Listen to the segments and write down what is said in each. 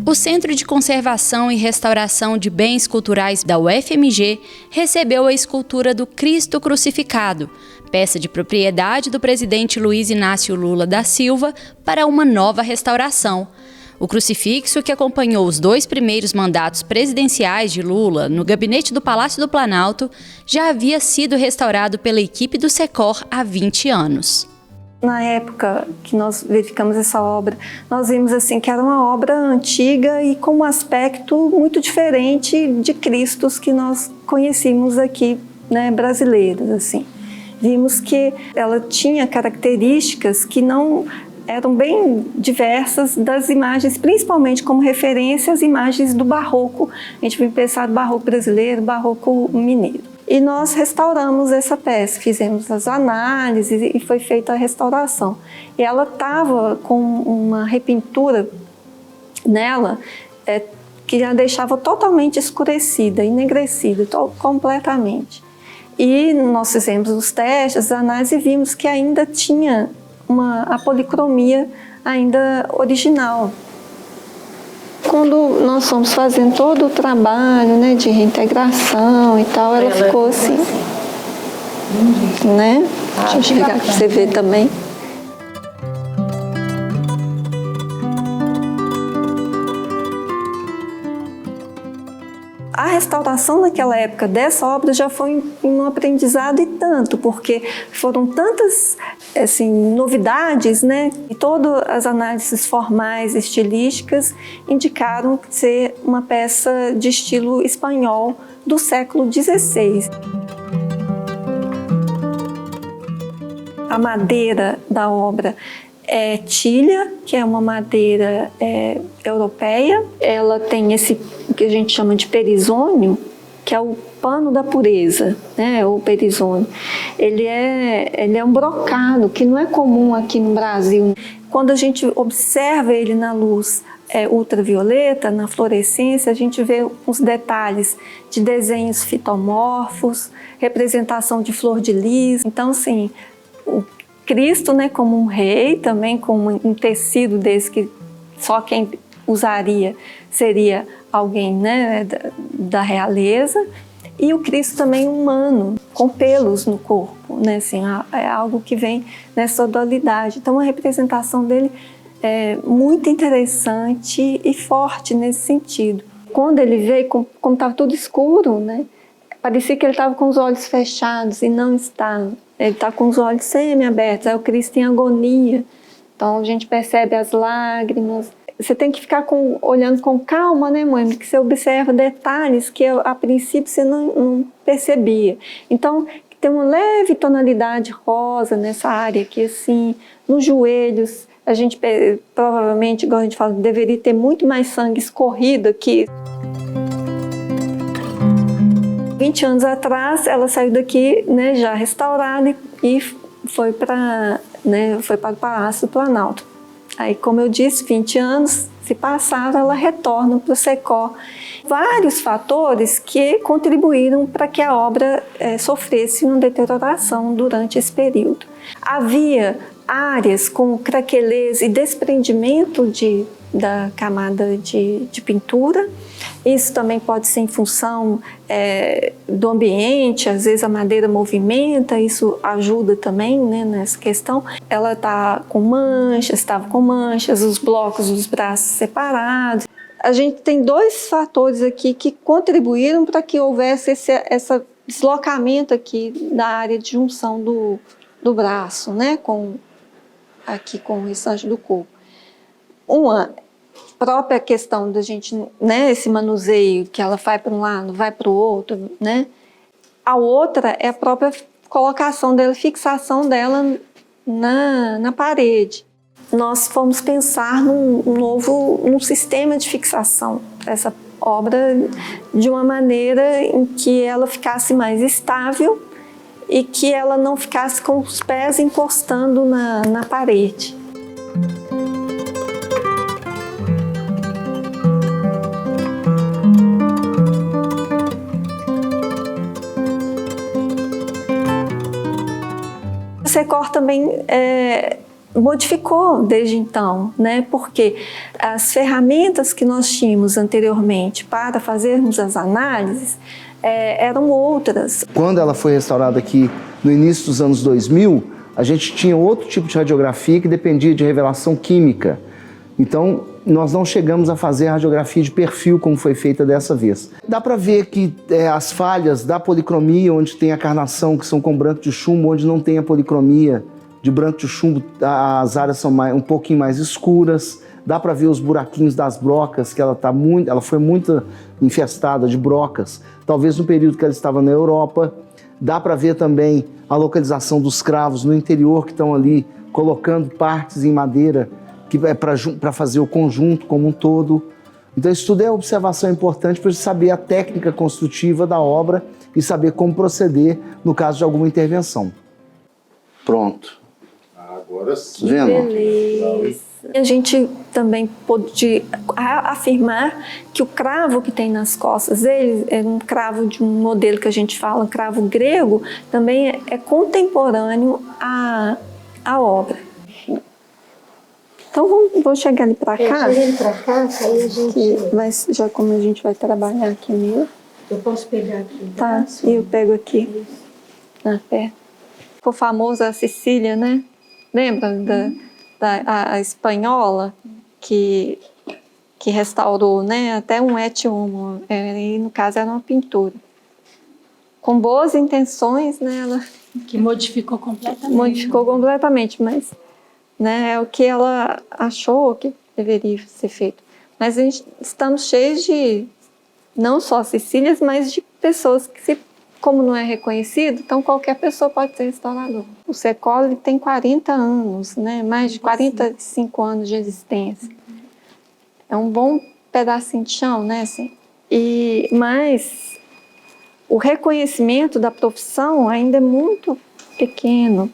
O Centro de Conservação e Restauração de Bens Culturais da UFMG recebeu a escultura do Cristo Crucificado, peça de propriedade do presidente Luiz Inácio Lula da Silva, para uma nova restauração. O crucifixo, que acompanhou os 2 primeiros mandatos presidenciais de Lula no gabinete do Palácio do Planalto, já havia sido restaurado pela equipe do SECOR há 20 anos. Na época que nós verificamos essa obra, nós vimos assim que era uma obra antiga e com um aspecto muito diferente de Cristos que nós conhecíamos aqui, né, brasileiros, assim. Vimos que ela tinha características que não eram bem diversas das imagens, principalmente como referência às imagens do barroco. A gente vai pensar do barroco brasileiro, barroco mineiro. E nós restauramos essa peça, fizemos as análises e foi feita a restauração. E ela estava com uma repintura nela que a deixava totalmente escurecida, enegrecida, completamente. E nós fizemos os testes, as análises e vimos que ainda tinha a policromia ainda original. Quando nós fomos fazendo todo o trabalho, né, de reintegração e tal, ela ficou assim, né? Deixa eu chegar aqui para você ver também. A restauração naquela época dessa obra já foi um aprendizado e tanto, porque foram tantas assim, novidades, né? E todas as análises formais, estilísticas, indicaram ser uma peça de estilo espanhol do século XVI. A madeira da obra é tilha, que é uma madeira europeia. Ela tem esse que a gente chama de perizônio, que é o pano da pureza, né, o perizônio. Ele é um brocado, que não é comum aqui no Brasil. Quando a gente observa ele na luz ultravioleta, na fluorescência, a gente vê os detalhes de desenhos fitomorfos, representação de flor de lis. Então, assim, o Cristo, né, como um rei, também com um tecido desse que só quem usaria seria alguém, né, da realeza, e o Cristo também humano, com pelos no corpo, né, assim, é algo que vem nessa dualidade. Então a representação dele é muito interessante e forte nesse sentido. Quando ele veio, como estava tudo escuro, né, parecia que ele estava com os olhos fechados e não estava. Ele está com os olhos semi-abertos, é o Cristo em agonia. Então a gente percebe as lágrimas. Você tem que ficar olhando com calma, né, mãe? Porque você observa detalhes que a princípio você não percebia. Então tem uma leve tonalidade rosa nessa área aqui, assim, nos joelhos. A gente provavelmente, igual a gente fala, deveria ter muito mais sangue escorrido aqui. 20 anos atrás, ela saiu daqui, né, já restaurada e foi para o Palácio do Planalto. Aí, como eu disse, 20 anos se passaram, ela retorna para o SECOR. Vários fatores que contribuíram para que a obra sofresse uma deterioração durante esse período. Havia áreas com craquelez e desprendimento da camada de pintura. Isso também pode ser em função do ambiente, às vezes a madeira movimenta, isso ajuda também, né, nessa questão. Ela estava com manchas, os blocos dos braços separados. A gente tem 2 fatores aqui que contribuíram para que houvesse esse deslocamento aqui da área de junção do braço, né, aqui com o restante do corpo. Uma própria questão da gente, né, esse manuseio que ela vai para um lado, vai para o outro, né? A outra é a própria colocação dela, fixação dela na parede. Nós fomos pensar num sistema de fixação dessa obra de uma maneira em que ela ficasse mais estável e que ela não ficasse com os pés encostando na parede. O SECOR também modificou desde então, né? Porque as ferramentas que nós tínhamos anteriormente para fazermos as análises eram outras. Quando ela foi restaurada aqui no início dos anos 2000, a gente tinha outro tipo de radiografia que dependia de revelação química. Então, nós não chegamos a fazer a radiografia de perfil como foi feita dessa vez. Dá para ver que as falhas da policromia, onde tem a carnação, que são com branco de chumbo, onde não tem a policromia de branco de chumbo, as áreas são um pouquinho mais escuras. Dá para ver os buraquinhos das brocas, que ela foi muito infestada de brocas, talvez no período que ela estava na Europa. Dá para ver também a localização dos cravos no interior, que estão ali colocando partes em madeira, que é para fazer o conjunto como um todo. Então isso tudo é observação importante para saber a técnica construtiva da obra e saber como proceder no caso de alguma intervenção. Pronto. Agora sim. Vendo? Beleza. A gente também pode afirmar que o cravo que tem nas costas dele é um cravo de um modelo que a gente fala, cravo grego, também é contemporâneo à obra. Então vou chegar ali para cá. Chega ali para cá, que aí a gente... Mas já como a gente vai trabalhar aqui mesmo. Eu posso pegar aqui? Tá, e eu pego aqui na perna. Ficou famosa a Sicília, né? Lembra a espanhola que restaurou, né? Até um et homo, e no caso era uma pintura. Com boas intenções, né? Ela Que modificou completamente. modificou completamente, mas né, é o que ela achou que deveria ser feito. Mas estamos cheios de, não só Sicílias, mas de pessoas que, como não é reconhecido, então qualquer pessoa pode ser restaurador. O Secol tem 40 anos, né, mais de 45 anos de existência. É um bom pedacinho de chão, né? Assim. Mas o reconhecimento da profissão ainda é muito pequeno.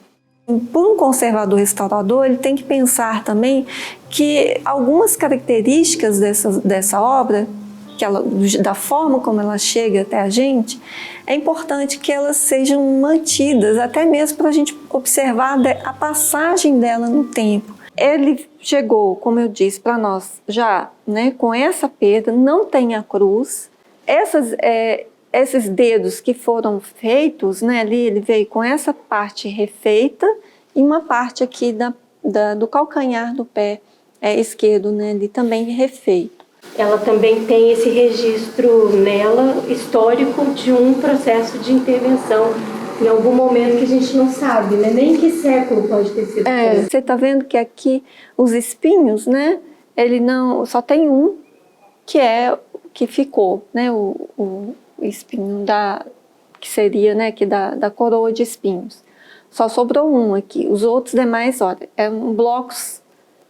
Por um conservador restaurador, ele tem que pensar também que algumas características dessa obra, da forma como ela chega até a gente, é importante que elas sejam mantidas, até mesmo para a gente observar a passagem dela no tempo. Ele chegou, como eu disse, para nós já, né, com essa pedra, não tem a cruz. Esses dedos que foram feitos, né, ali ele veio com essa parte refeita e uma parte aqui do calcanhar do pé esquerdo, né, ali também refeito. Ela também tem esse registro nela, histórico, de um processo de intervenção em algum momento que a gente não sabe, né? Nem em que século pode ter sido feito. Você está vendo que aqui os espinhos, né, ele não, só tem um que ficou, né, o espinho que seria, né, que da coroa de espinhos. Só sobrou um aqui. Os outros demais, olha, eram blocos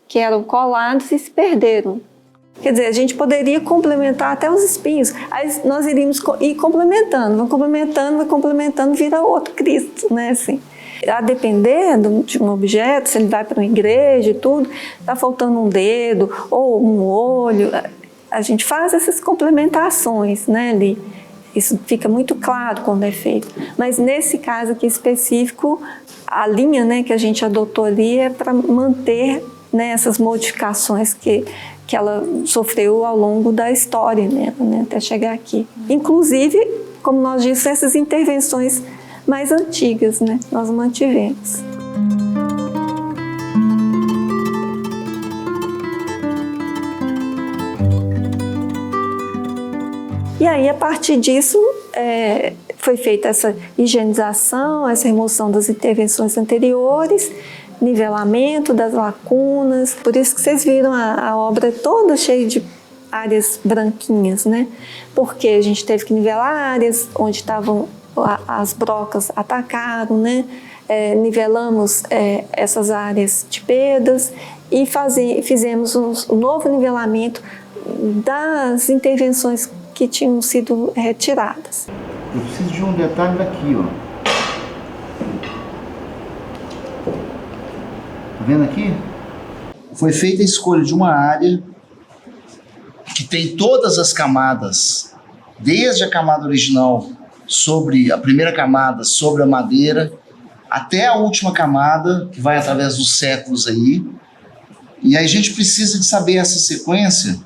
que eram colados e se perderam. Quer dizer, a gente poderia complementar até os espinhos. Aí nós iríamos ir complementando, vai complementando, vira outro Cristo, né, assim. A depender de um objeto, se ele vai para uma igreja e tudo, está faltando um dedo ou um olho, a gente faz essas complementações, né, ali. Isso fica muito claro quando é feito. Mas nesse caso aqui específico, a linha, né, que a gente adotou ali é para manter, né, essas modificações que ela sofreu ao longo da história, né, até chegar aqui. Inclusive, como nós dissemos, essas intervenções mais antigas, né, nós mantivemos. E aí, a partir disso, foi feita essa higienização, essa remoção das intervenções anteriores, nivelamento das lacunas. Por isso que vocês viram a obra toda cheia de áreas branquinhas, né? Porque a gente teve que nivelar áreas onde estavam as brocas atacaram, né? Nivelamos essas áreas de perdas e fizemos um novo nivelamento das intervenções que tinham sido retiradas. Eu preciso de um detalhe daqui, ó. Tá vendo aqui? Foi feita a escolha de uma área que tem todas as camadas, desde a camada original sobre a primeira camada sobre a madeira, até a última camada, que vai através dos séculos aí. E aí a gente precisa de saber essa sequência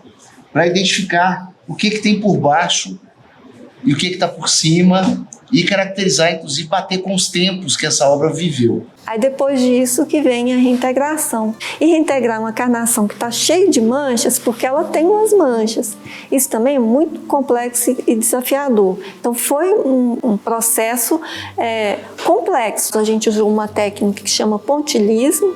para identificar o que tem por baixo e o que está por cima e caracterizar, inclusive, bater com os tempos que essa obra viveu. Aí depois disso que vem a reintegração. E reintegrar uma carnação que está cheia de manchas, porque ela tem umas manchas. Isso também é muito complexo e desafiador. Então foi um processo complexo. A gente usou uma técnica que chama pontilhismo.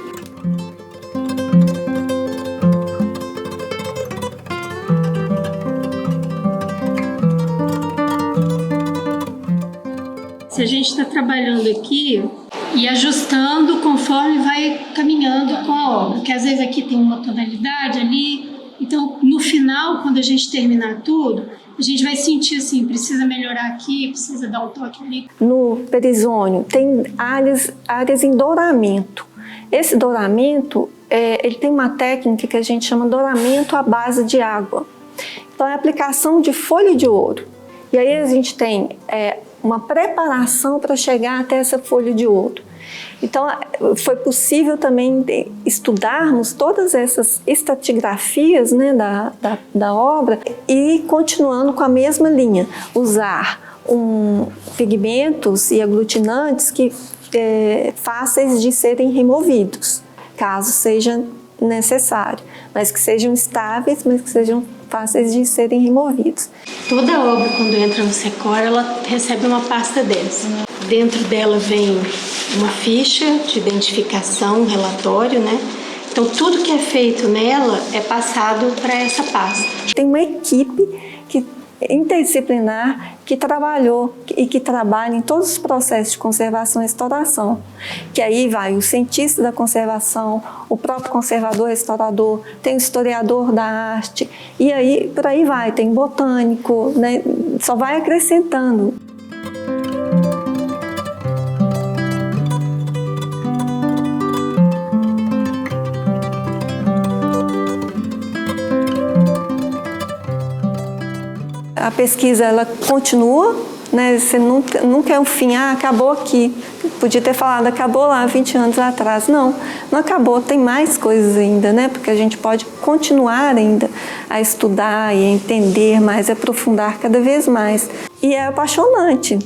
Se a gente está trabalhando aqui e ajustando conforme vai caminhando com a obra, que às vezes aqui tem uma tonalidade ali, então no final, quando a gente terminar tudo, a gente vai sentir assim, precisa melhorar aqui, precisa dar um toque ali. No perizônio tem áreas em douramento. Esse douramento, ele tem uma técnica que a gente chama douramento à base de água. Então é a aplicação de folha de ouro. E aí a gente tem uma preparação para chegar até essa folha de ouro. Então, foi possível também estudarmos todas essas estratigrafias, né, da obra e continuando com a mesma linha, usar pigmentos e aglutinantes que fáceis de serem removidos, caso seja necessário, mas que sejam estáveis, mas que sejam fáceis de serem removidos. Toda obra, quando entra no Secor, ela recebe uma pasta dessa. Dentro dela vem uma ficha de identificação, um relatório, né? Então, tudo que é feito nela é passado para essa pasta. Tem uma equipe interdisciplinar que trabalhou e que trabalha em todos os processos de conservação e restauração. Que aí vai o cientista da conservação, o próprio conservador restaurador, tem o historiador da arte, e aí por aí vai, tem botânico, né? Só vai acrescentando. A pesquisa ela continua, né? Você nunca é um fim, acabou aqui. Podia ter falado, acabou lá 20 anos atrás. Não acabou, tem mais coisas ainda, né? Porque a gente pode continuar ainda a estudar e a entender mais, a aprofundar cada vez mais. E é apaixonante.